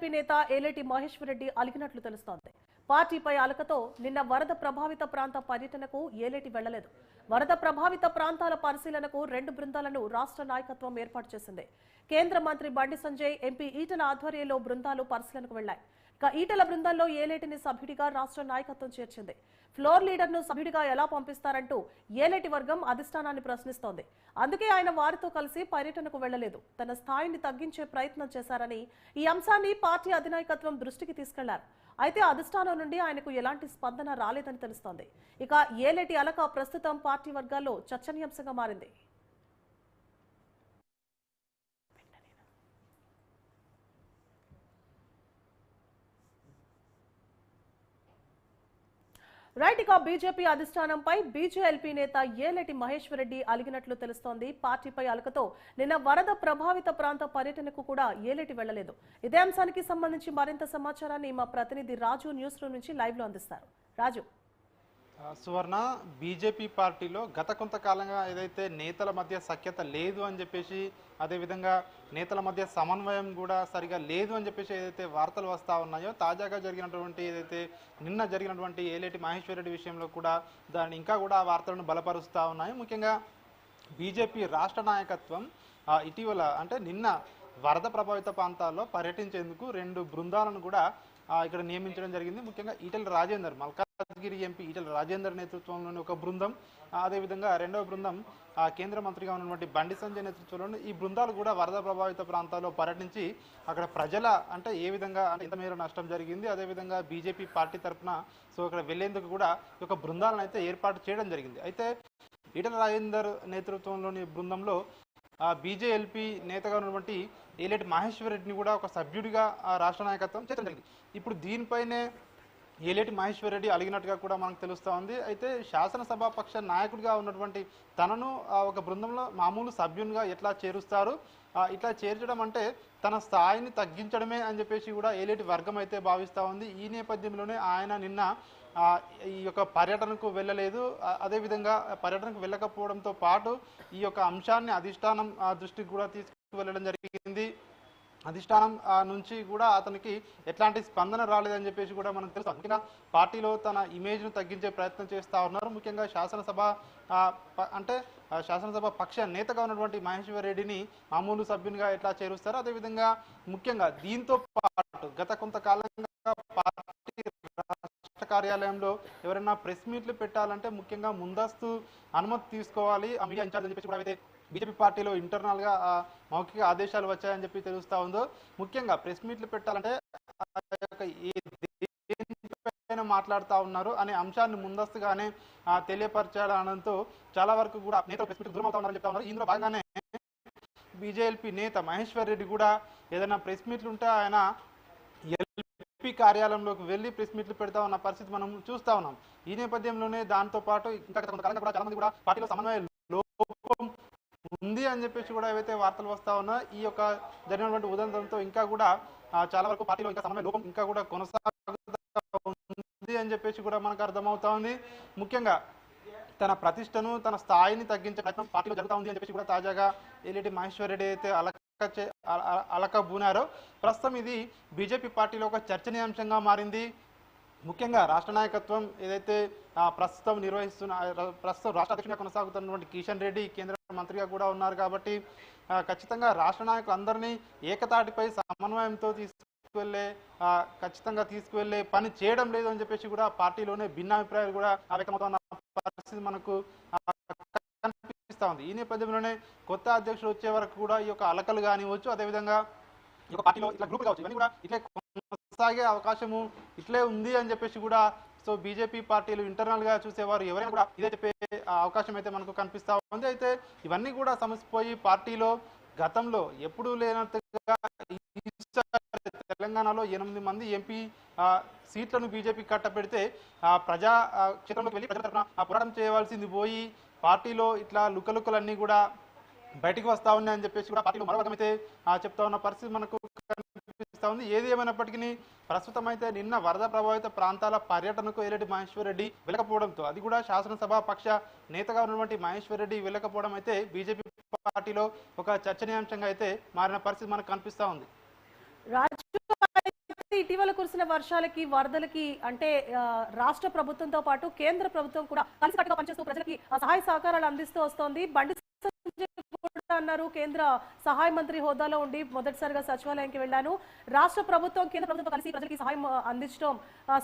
BJP నేత ఏలేటి మహేశ్వర్ రెడ్డి అలిగినట్లు తెలుస్తోంది. పార్టీపై అలకతో నిన్న వరద ప్రభావిత ప్రాంత పర్యటనకు ఏలేటి వెళ్లలేదు. వరద ప్రభావిత ప్రాంతాల పరిశీలనకు 2 బృందాలను రాష్ట్ర నాయకత్వం ఏర్పాటు చేసింది. కేంద్ర మంత్రి బండి సంజయ్, ఎంపీ ఈటల ఆధ్వర్యంలో బృందాలు పరిశీలనకు వెళ్లాయి. ఈటల బృందంలో ఏలేటిని సభ్యుడిగా రాష్ట్ర నాయకత్వం చేర్చింది. ఫ్లోర్ లీడర్ను సభ్యుడిగా ఎలా పంపిస్తారంటూ ఏలేటి వర్గం అధిష్టానాన్ని ప్రశ్నిస్తోంది. అందుకే ఆయన వారితో కలిసి పర్యటనకు వెళ్లలేదు. తన స్థాయిని తగ్గించే ప్రయత్నం చేశారని ఈ అంశాన్ని పార్టీ అధినాయకత్వం దృష్టికి తీసుకెళ్లారు. అయితే అధిష్టానం నుండి ఆయనకు ఎలాంటి స్పందన రాలేదని తెలుస్తోంది. ఇక ఏలేటి అలక ప్రస్తుతం పార్టీ వర్గాల్లో చర్చనీయాంశంగా మారింది. రైట్, ఇక బీజేపీ అధిష్టానంపై బీజేఎల్పీ నేత ఏలేటి మహేశ్వర్ రెడ్డి అలిగినట్లు తెలుస్తోంది. పార్టీపై అలకతో నిన్న వరద ప్రభావిత ప్రాంత పర్యటనకు కూడా ఏలేటి వెళ్లలేదు. ఇదే అంశానికి సంబంధించి మరింత సమాచారాన్ని మా ప్రతినిధి రాజు న్యూస్ రూమ్ నుంచి లైవ్ లో అందిస్తారు. రాజు. సువర్ణ, బీజేపీ పార్టీలో గత కొంతకాలంగా ఏదైతే నేతల మధ్య సఖ్యత లేదు అని చెప్పేసి, అదేవిధంగా నేతల మధ్య సమన్వయం కూడా సరిగా లేదు అని చెప్పేసి ఏదైతే వార్తలు వస్తూ ఉన్నాయో, తాజాగా జరిగినటువంటి నిన్న జరిగినటువంటి ఏలేటి మహేశ్వర్ రెడ్డి విషయంలో కూడా దాన్ని ఇంకా కూడా వార్తలను బలపరుస్తూ ఉన్నాయి. ముఖ్యంగా బీజేపీ రాష్ట్ర నాయకత్వం ఇటీవల అంటే నిన్న వరద ప్రభావిత ప్రాంతాల్లో పర్యటించేందుకు 2 బృందాలను కూడా ఇక్కడ నియమించడం జరిగింది. ముఖ్యంగా ఈటెల రాజేందర్, మల్కాజ్గిరి ఎంపీ ఈటెల రాజేందర్ నేతృత్వంలోని ఒక బృందం, అదేవిధంగా రెండవ బృందం కేంద్ర మంత్రిగా ఉన్నటువంటి బండి సంజయ్ నేతృత్వంలో ఈ బృందాలు కూడా వరద ప్రభావిత ప్రాంతాల్లో పర్యటించి అక్కడ ప్రజల అంటే ఏ విధంగా ఎంత మేర నష్టం జరిగింది, అదేవిధంగా బీజేపీ పార్టీ తరఫున అక్కడ వెళ్లేందుకు కూడా ఒక బృందాలను అయితే ఏర్పాటు చేయడం జరిగింది. అయితే ఈటెల రాజేందర్ నేతృత్వంలోని బృందంలో బీజేఎల్పీ నేతగా ఉన్నటువంటి ఏలేటి మహేశ్వర్ రెడ్డిని కూడా ఒక సభ్యుడిగా రాష్ట్ర నాయకత్వం చేయడం జరిగింది. ఇప్పుడు దీనిపైనే ఏలేటి మహేశ్వర్ రెడ్డి అలిగినట్టుగా కూడా మనకు తెలుస్తూ ఉంది. అయితే శాసనసభ పక్ష నాయకుడిగా ఉన్నటువంటి తనను ఒక బృందంలో మామూలు సభ్యునిగా ఎట్లా చేరుస్తారు, ఇట్లా చేర్చడం అంటే తన స్థాయిని తగ్గించడమే అని చెప్పేసి కూడా ఏలేటి వర్గం అయితే భావిస్తూ ఉంది. ఈ నేపథ్యంలోనే ఆయన నిన్న ఈ యొక్క పర్యటనకు వెళ్ళలేదు. అదేవిధంగా పర్యటనకు వెళ్ళకపోవడంతో పాటు ఈ యొక్క అంశాన్ని అధిష్టానం దృష్టికి కూడా తీసుకువెళ్ళడం జరిగింది. అధిష్టానం నుంచి కూడా అతనికి ఎట్లాంటి స్పందన రాలేదని చెప్పేసి కూడా మనకు తెలుసు. ముఖ్యంగా పార్టీలో తన ఇమేజ్ను తగ్గించే ప్రయత్నం చేస్తూ ఉన్నారు. ముఖ్యంగా శాసనసభ పక్ష నేతగా ఉన్నటువంటి మహేశ్వర్ రెడ్డిని మామూలు సభ్యునిగా ఎట్లా చేరుస్తారు, అదేవిధంగా ముఖ్యంగా దీంతో పాటు గత కొంతకాలంగా పార్టీ రాష్ట్ర కార్యాలయంలో ఎవరైనా ప్రెస్ మీట్లు పెట్టాలంటే ముఖ్యంగా ముందస్తు అనుమతి తీసుకోవాలి ఆ మీడియా ఇన్ఛార్జ్ అని చెప్పేసి కూడా అయితే బీజేపీ పార్టీలో ఇంటర్నల్ గా మౌఖిక ఆదేశాలు వచ్చాయని చెప్పి తెలుస్తా ఉందో. ముఖ్యంగా ప్రెస్ మీట్లు పెట్టాలంటే మాట్లాడుతూ ఉన్నారు అనే అంశాన్ని ముందస్తుగానే తెలియపరచడంతో చాలా వరకు కూడా నేతలు ప్రెస్ మీట్ దూరం అవుతా ఉన్నారని చెప్తా ఉన్నారు. ఇందులో భాగంగానే బీజేపీ నేత మహేశ్వర్ రెడ్డి కూడా ఏదైనా ప్రెస్ మీట్లు ఉంటే ఆయన ఎల్పీ కార్యాలయంలోకి వెళ్ళి ప్రెస్ మీట్లు పెడతా ఉన్న పరిస్థితి మనం చూస్తా ఉన్నాం. ఈ నేపథ్యంలోనే దాంతో పాటు ఇంకా కొంతకాలంగా కూడా చాలా మంది కూడా పార్టీలో సమన్వయ లోపం ఉంది అని చెప్పేసి కూడా ఏవైతే వార్తలు వస్తా ఉన్నా, ఈ యొక్క జరిగినటువంటి ఉదంతంతో ఇంకా కూడా చాలా వరకు పార్టీలో ఇంకా సమన్వయ లోపం ఇంకా కూడా కొనసాగుతుంది అని చెప్పేసి కూడా మనకు అర్థమవుతా ఉంది. ముఖ్యంగా తన ప్రతిష్టను తన స్థాయిని తగ్గించే ప్రయత్నం పార్టీలో జరుగుతూ ఉంది అని చెప్పేసి కూడా తాజాగా ఏలేటి మహేశ్వర్ రెడ్డి అయితే అలకబూనారో ప్రస్తుతం ఇది బీజేపీ పార్టీలో ఒక చర్చనీయాంశంగా మారింది. ముఖ్యంగా రాష్ట్ర నాయకత్వం ఏదైతే ప్రస్తుతం రాష్ట్ర అధ్యక్షుడిగా కొనసాగుతున్నటువంటి కిషన్ రెడ్డి కేంద్ర మంత్రిగా కూడా ఉన్నారు కాబట్టి ఖచ్చితంగా రాష్ట్ర నాయకులందరినీ ఏకతాటిపై సమన్వయంతో ఖచ్చితంగా తీసుకువెళ్లే పని చేయడం లేదు అని చెప్పేసి కూడా పార్టీలోనే భిన్నాభిప్రాయాలు కూడా వ్యక్తమవుతున్న పరిస్థితి మనకు కనిపిస్తా ఉంది. ఈ నేపథ్యంలోనే కొత్త అధ్యక్షుడు వచ్చే వరకు కూడా ఈ యొక్క అలకలు కానివచ్చు, అదేవిధంగా ఈ యొక్క పార్టీలో ఇట్లా గ్రూపులు కావచ్చు, ఇవన్నీ కూడా ఇట్లే కొనసాగే అవకాశము ఇట్లే ఉంది అని చెప్పేసి కూడా బీజేపీ పార్టీలు ఇంటర్నల్ గా చూసేవారు ఎవరైనా కూడా ఇదే చెప్పే అవకాశం అయితే మనకు కనిపిస్తా ఉంది. అయితే ఇవన్నీ కూడా సమసిపోయి పార్టీలో గతంలో ఎప్పుడూ లేనట్టుగా తెలంగాణలో 8 మంది ఎంపీ సీట్లను బీజేపీ కట్టపెడితే ప్రజా క్షేత్రంలోకి వెళ్ళి ప్రజల తరఫున పోరాటం చేయవలసింది పోయి పార్టీలో ఇట్లా లుకలుకలన్నీ కూడా బయటికి వస్తా ఉన్నాయని చెప్పేసి కూడా పార్టీలో మరో వర్గం అయితే చెప్తా ఉన్న పరిస్థితి మనకు కనిపిస్తా ఉంది. ఏది ఏమైనప్పటికీ ప్రస్తుతం అయితే నిన్న వరద ప్రభావిత ప్రాంతాల పర్యటనకు ఏలేటి మహేశ్వర్ రెడ్డి వెళ్ళకపోవడంతో, అది కూడా శాసనసభ పక్ష నేతగా ఉన్నటువంటి మహేశ్వర్ రెడ్డి వెళ్ళకపోవడం అయితే బీజేపీ పార్టీలో ఒక చర్చనీయాంశంగా అయితే మారిన పరిస్థితి మనకు కనిపిస్తా ఉంది. ఇటీవల కురిసిన వర్షాలకి వరదలకి అంటే రాష్ట్ర ప్రభుత్వంతో పాటు కేంద్ర ప్రభుత్వం కూడా కలిసికట్టుగా పనిచేస్తూ ప్రజలకి సహాయ సహకారాలు అందిస్తూ వస్తోంది. బండి సంజయ్ కూడా అన్నారు, కేంద్ర సహాయ మంత్రి హోదాలో ఉండి మొదటిసారిగా సచివాలయానికి వెళ్ళాను, రాష్ట్ర ప్రభుత్వం కేంద్ర ప్రభుత్వం కలిసి ప్రజలకి సహాయం అందించడం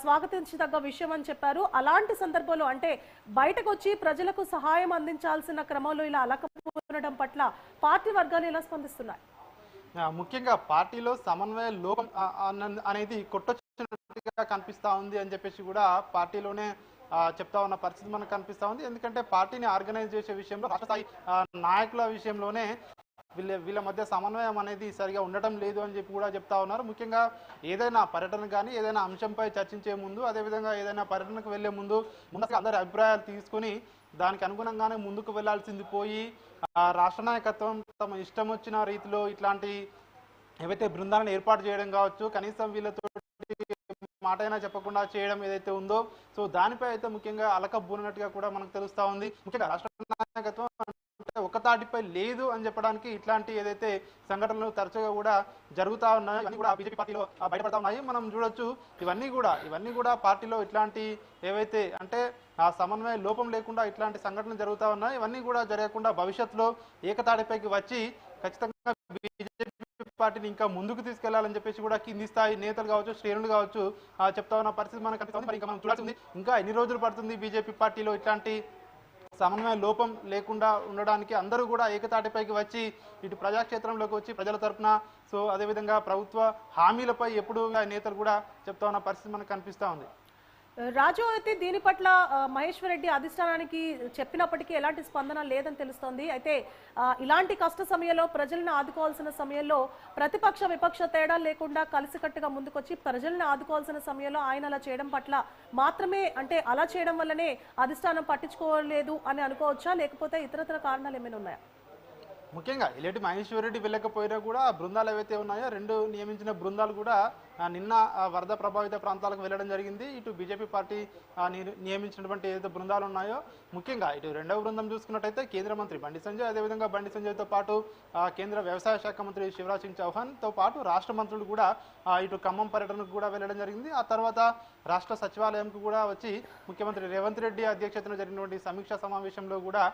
స్వాగతించదగ్గ విషయం అని చెప్పారు. అలాంటి సందర్భంలో అంటే బయటకు వచ్చి ప్రజలకు సహాయం అందించాల్సిన క్రమంలో ఇలా అలకపోవడం పట్ల పార్టీ వర్గాలు ఎలా స్పందిస్తున్నాయి? ముఖ్యంగా పార్టీలో సమన్వయ లోపం అనేది కొట్టొచ్చినట్టుగా కనిపిస్తా ఉంది అని చెప్పేసి కూడా పార్టీలోనే చెప్తా ఉన్న పరిస్థితి మనకు కనిపిస్తా ఉంది. ఎందుకంటే పార్టీని ఆర్గనైజ్ చేసే విషయంలో రాష్ట్ర స్థాయి నాయకుల విషయంలోనే వీళ్ళ మధ్య సమన్వయం అనేది సరిగా ఉండటం లేదు అని చెప్పి కూడా చెప్తా ఉన్నారు. ముఖ్యంగా ఏదైనా పర్యటన కానీ ఏదైనా అంశంపై చర్చించే ముందు, అదేవిధంగా ఏదైనా పర్యటనకు వెళ్లే ముందు ముందుగా అందరి అభిప్రాయాలు తీసుకుని దానికి అనుగుణంగానే ముందుకు వెళ్లాల్సింది పోయి రాష్ట్ర నాయకత్వం తమ ఇష్టం వచ్చిన రీతిలో ఇట్లాంటి ఏవైతే బృందాలను ఏర్పాటు చేయడం కావచ్చు, కనీసం వీళ్ళతో మాట అయినా చెప్పకుండా చేయడం ఏదైతే ఉందో, సో దానిపై అయితే ముఖ్యంగా అలకబూనట్టుగా కూడా మనకు తెలుస్తా ఉంది. ముఖ్యంగా రాష్ట్ర నాయకత్వం అంటే ఒక తాటిపై లేదు అని చెప్పడానికి ఇట్లాంటి ఏదైతే సంఘటనలు తరచుగా కూడా జరుగుతూ ఉన్నాయి, ఇవన్నీ కూడా బీజేపీ పార్టీలో బయటపడతా ఉన్నాయి. మనం చూడొచ్చు ఇవన్నీ కూడా పార్టీలో ఇట్లాంటి ఏవైతే అంటే ఆ సమన్వయ లోపం లేకుండా ఇట్లాంటి సంఘటనలు జరుగుతూ ఉన్నాయి. ఇవన్నీ కూడా జరగకుండా భవిష్యత్తులో ఏకతాటిపైకి వచ్చి ఖచ్చితంగా బీజేపీ పార్టీని ఇంకా ముందుకు తీసుకెళ్లాలని చెప్పేసి కూడా కింది స్థాయి నేతలు కావచ్చు, శ్రేణులు కావచ్చు చెప్తా ఉన్న పరిస్థితి మనకు కనిపిస్తుంది. మరి ఇంకా మనం చూడాల్సింది ఇంకా ఎన్ని రోజులు పడుతుంది బీజేపీ పార్టీలో ఇట్లాంటి సమన్వయ లోపం లేకుండా ఉండడానికి, అందరూ కూడా ఏకతాటిపైకి వచ్చి ఇటు ప్రజాక్షేత్రంలోకి వచ్చి ప్రజల తరఫున సో అదేవిధంగా ప్రభుత్వ హామీలపై ఎప్పుడు నేతలు కూడా చెప్తా ఉన్న పరిస్థితి మనకు కనిపిస్తూ ఉంది. రాజు, అయితే దీని పట్ల మహేశ్వర్ రెడ్డి అధిష్టానానికి చెప్పినప్పటికీ ఎలాంటి స్పందన లేదని తెలుస్తోంది. అయితే ఇలాంటి కష్ట సమయంలో ప్రజలను ఆదుకోవాల్సిన సమయంలో ప్రతిపక్ష విపక్ష తేడా లేకుండా కలిసికట్టుగా ముందుకొచ్చి ప్రజలను ఆదుకోవాల్సిన సమయంలో ఆయన అలా చేయడం పట్ల మాత్రమే, అంటే అలా చేయడం వల్లనే అధిష్టానం పట్టించుకోలేదు అని అనుకోవచ్చా, లేకపోతే ఇతరతర కారణాలు ఏమైనా ఉన్నాయా? ముఖ్యంగా ఇలాంటి మహేశ్వర్ రెడ్డి వెళ్ళకపోయినా కూడా బృందాలు ఏవైతే ఉన్నాయో రెండు నియమించిన బృందాలు కూడా నిన్న వరద ప్రభావిత ప్రాంతాలకు వెళ్ళడం జరిగింది. ఇటు బీజేపీ పార్టీ నియమించినటువంటి ఏదైతే బృందాలు ఉన్నాయో, ముఖ్యంగా ఇటు రెండవ బృందం చూసుకున్నట్టయితే కేంద్ర మంత్రి బండి సంజయ్, అదేవిధంగా బండి సంజయ్తో పాటు కేంద్ర వ్యవసాయ శాఖ మంత్రి శివరాజ్ సింగ్ చౌహాన్తో పాటు రాష్ట్ర మంత్రులు కూడా ఇటు ఖమ్మం పర్యటనకు కూడా వెళ్ళడం జరిగింది. ఆ తర్వాత రాష్ట్ర సచివాలయంకు కూడా వచ్చి ముఖ్యమంత్రి రేవంత్ రెడ్డి అధ్యక్షతన జరిగినటువంటి సమీక్షా సమావేశంలో కూడా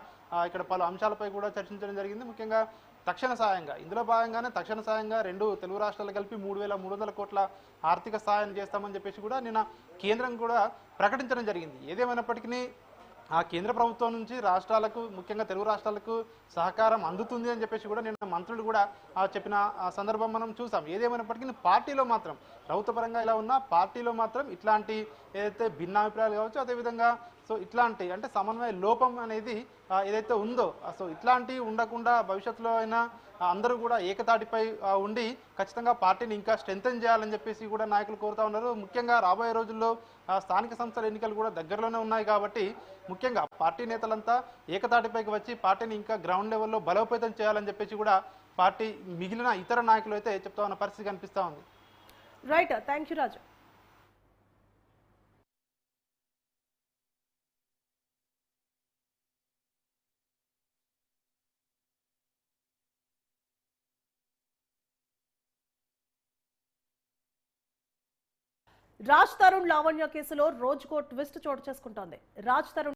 ఇక్కడ పలు అంశాలపై కూడా చర్చించడం జరిగింది. ముఖ్యంగా తక్షణ సాయంగా, ఇందులో భాగంగానే తక్షణ సాయంగా రెండు తెలుగు రాష్ట్రాలు కలిపి 3,300 కోట్ల ఆర్థిక సాయం చేస్తామని చెప్పేసి కూడా నిన్న కేంద్రం కూడా ప్రకటించడం జరిగింది. ఏదేమైనప్పటికీ ఆ కేంద్ర ప్రభుత్వం నుంచి రాష్ట్రాలకు, ముఖ్యంగా తెలుగు రాష్ట్రాలకు సహకారం అందుతుంది అని చెప్పేసి కూడా నిన్న మంత్రులు కూడా చెప్పిన సందర్భం మనం చూసాం. ఏదేమైనప్పటికీ పార్టీలో మాత్రం ప్రభుత్వ పరంగా ఇలా ఉన్నా పార్టీలో మాత్రం ఇట్లాంటి ఏదైతే భిన్నాభిప్రాయాలు కావచ్చు, అదేవిధంగా సో ఇట్లాంటి అంటే సమన్వయ లోపం అనేది ఏదైతే ఉందో, సో ఇట్లాంటివి ఉండకుండా భవిష్యత్తులో అయినా అందరూ కూడా ఏకతాటిపై ఉండి ఖచ్చితంగా పార్టీని ఇంకా స్ట్రెంథెన్ చేయాలని చెప్పేసి కూడా నాయకులు కోరుతా ఉన్నారు. ముఖ్యంగా రాబోయే రోజుల్లో స్థానిక సంస్థల ఎన్నికలు కూడా దగ్గరలోనే ఉన్నాయి కాబట్టి ముఖ్యంగా పార్టీ నేతలంతా ఏకతాటిపైకి వచ్చి పార్టీని ఇంకా గ్రౌండ్ లెవెల్లో బలోపేతం చేయాలని చెప్పేసి కూడా పార్టీ మిగిలిన ఇతర నాయకులు అయితే చెప్తా ఉన్న పరిస్థితి కనిపిస్తూ ఉంది. రైట్, థ్యాంక్ యూ రాజు. రాజ్ తరుణ్ లావణ్య కేసులో రోజుకో ట్విస్ట్ చోటు చేసుకుంటోంది. రాజ్ తరుణ్